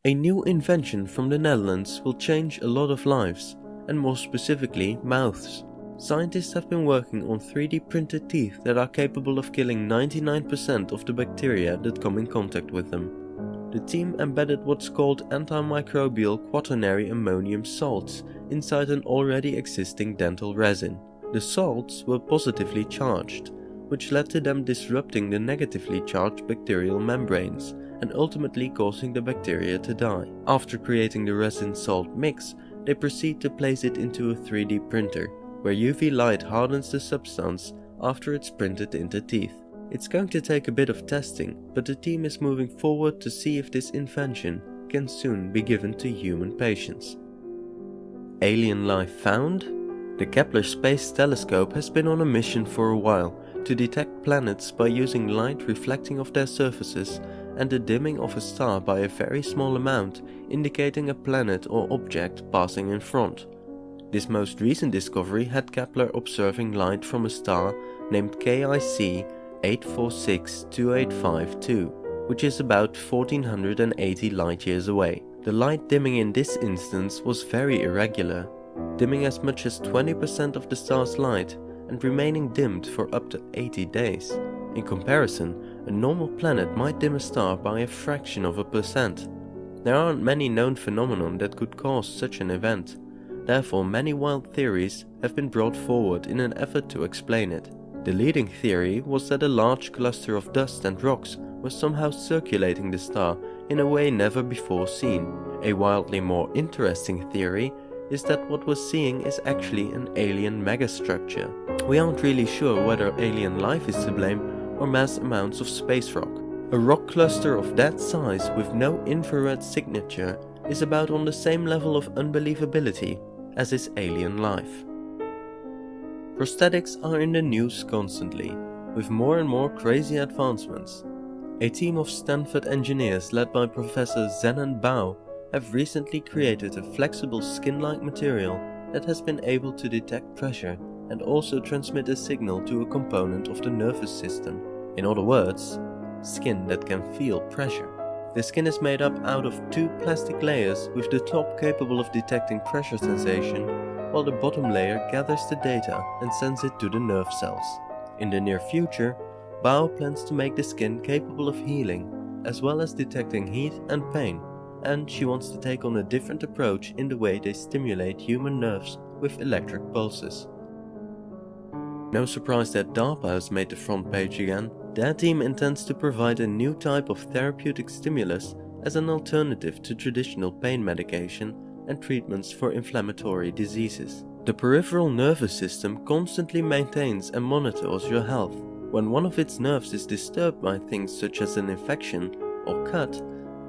A new invention from the Netherlands will change a lot of lives, and more specifically mouths. Scientists have been working on 3D printed teeth that are capable of killing 99% of the bacteria that come in contact with them. The team embedded what's called antimicrobial quaternary ammonium salts inside an already existing dental resin. The salts were positively charged, which led to them disrupting the negatively charged bacterial membranes and ultimately causing the bacteria to die. After creating the resin-salt mix, they proceed to place it into a 3D printer, where UV light hardens the substance after it's printed into teeth. It's going to take a bit of testing, but the team is moving forward to see if this invention can soon be given to human patients. Alien life found? The Kepler Space Telescope has been on a mission for a while to detect planets by using light reflecting off their surfaces and the dimming of a star by a very small amount, indicating a planet or object passing in front. This most recent discovery had Kepler observing light from a star named KIC 846285-2, which is about 1480 light-years away. The light dimming in this instance was very irregular, dimming as much as 20% of the star's light and remaining dimmed for up to 80 days. In comparison, a normal planet might dim a star by a fraction of a percent. There aren't many known phenomena that could cause such an event. Therefore, many wild theories have been brought forward in an effort to explain it. The leading theory was that a large cluster of dust and rocks was somehow circulating the star in a way never before seen. A wildly more interesting theory is that what we're seeing is actually an alien megastructure. We aren't really sure whether alien life is to blame or mass amounts of space rock. A rock cluster of that size with no infrared signature is about on the same level of unbelievability as is alien life. Prosthetics are in the news constantly, with more and more crazy advancements. A team of Stanford engineers led by Professor Zenon Bao have recently created a flexible skin-like material that has been able to detect pressure and also transmit a signal to a component of the nervous system. In other words, skin that can feel pressure. The skin is made up out of 2 plastic layers, with the top capable of detecting pressure sensation, while the bottom layer gathers the data and sends it to the nerve cells. In the near future, Bao plans to make the skin capable of healing, as well as detecting heat and pain, and she wants to take on a different approach in the way they stimulate human nerves with electric pulses. No surprise that DARPA has made the front page again. Their team intends to provide a new type of therapeutic stimulus as an alternative to traditional pain medication and treatments for inflammatory diseases. The peripheral nervous system constantly maintains and monitors your health. When one of its nerves is disturbed by things such as an infection or cut,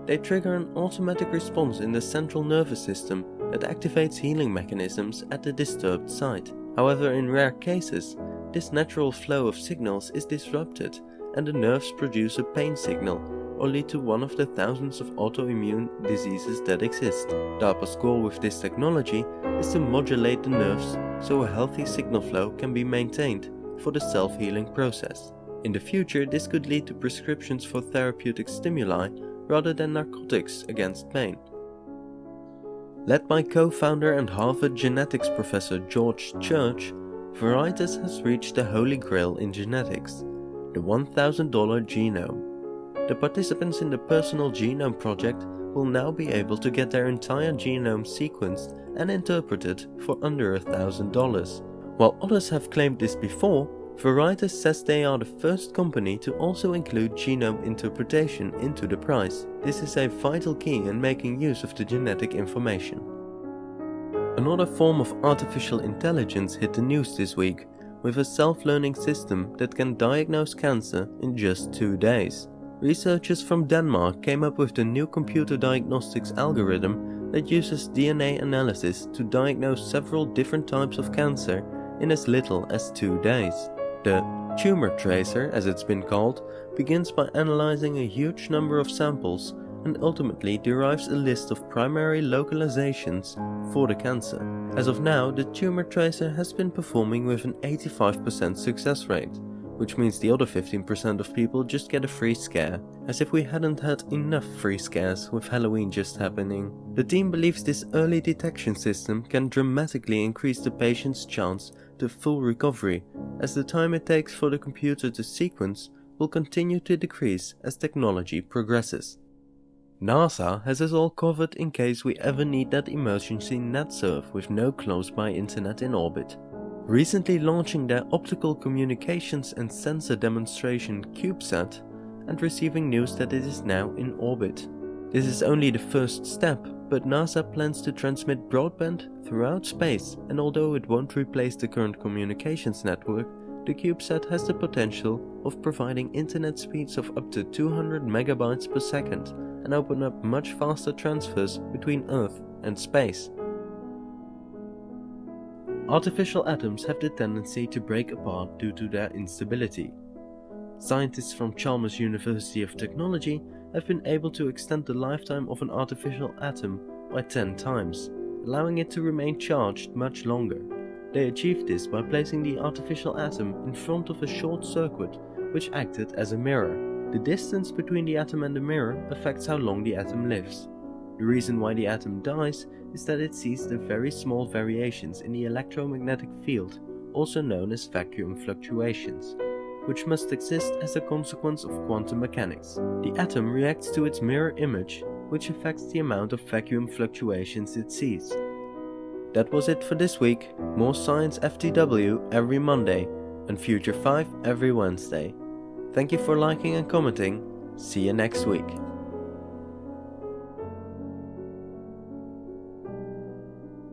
they trigger an automatic response in the central nervous system that activates healing mechanisms at the disturbed site. However, in rare cases, this natural flow of signals is disrupted and the nerves produce a pain signal or lead to one of the thousands of autoimmune diseases that exist. DARPA's goal with this technology is to modulate the nerves so a healthy signal flow can be maintained for the self-healing process. In the future, this could lead to prescriptions for therapeutic stimuli rather than narcotics against pain. Led by co-founder and Harvard genetics professor George Church, Veritas has reached the holy grail in genetics, the $1,000 genome. The participants in the Personal Genome Project will now be able to get their entire genome sequenced and interpreted for under $1,000. While others have claimed this before, Veritas says they are the first company to also include genome interpretation into the price. This is a vital key in making use of the genetic information. Another form of artificial intelligence hit the news this week, with a self-learning system that can diagnose cancer in just 2 days. Researchers from Denmark came up with the new computer diagnostics algorithm that uses DNA analysis to diagnose several different types of cancer in as little as 2 days. The tumor tracer, as it's been called, begins by analyzing a huge number of samples and ultimately derives a list of primary localizations for the cancer. As of now, the tumor tracer has been performing with an 85% success rate, which means the other 15% of people just get a free scare, as if we hadn't had enough free scares with Halloween just happening. The team believes this early detection system can dramatically increase the patient's chance to full recovery, as the time it takes for the computer to sequence will continue to decrease as technology progresses. NASA has us all covered in case we ever need that emergency net surf with no close-by internet in orbit. Recently launching their optical communications and sensor demonstration CubeSat and receiving news that it is now in orbit. This is only the first step, but NASA plans to transmit broadband throughout space, and although it won't replace the current communications network, the CubeSat has the potential of providing internet speeds of up to 200 megabytes per second and open up much faster transfers between Earth and space. Artificial atoms have the tendency to break apart due to their instability. Scientists from Chalmers University of Technology have been able to extend the lifetime of an artificial atom by 10 times, allowing it to remain charged much longer. They achieved this by placing the artificial atom in front of a short circuit which acted as a mirror. The distance between the atom and the mirror affects how long the atom lives. The reason why the atom dies is that it sees the very small variations in the electromagnetic field, also known as vacuum fluctuations, which must exist as a consequence of quantum mechanics. The atom reacts to its mirror image, which affects the amount of vacuum fluctuations it sees. That was it for this week. More Science FTW every Monday and Future 5 every Wednesday. Thank you for liking and commenting. See you next week.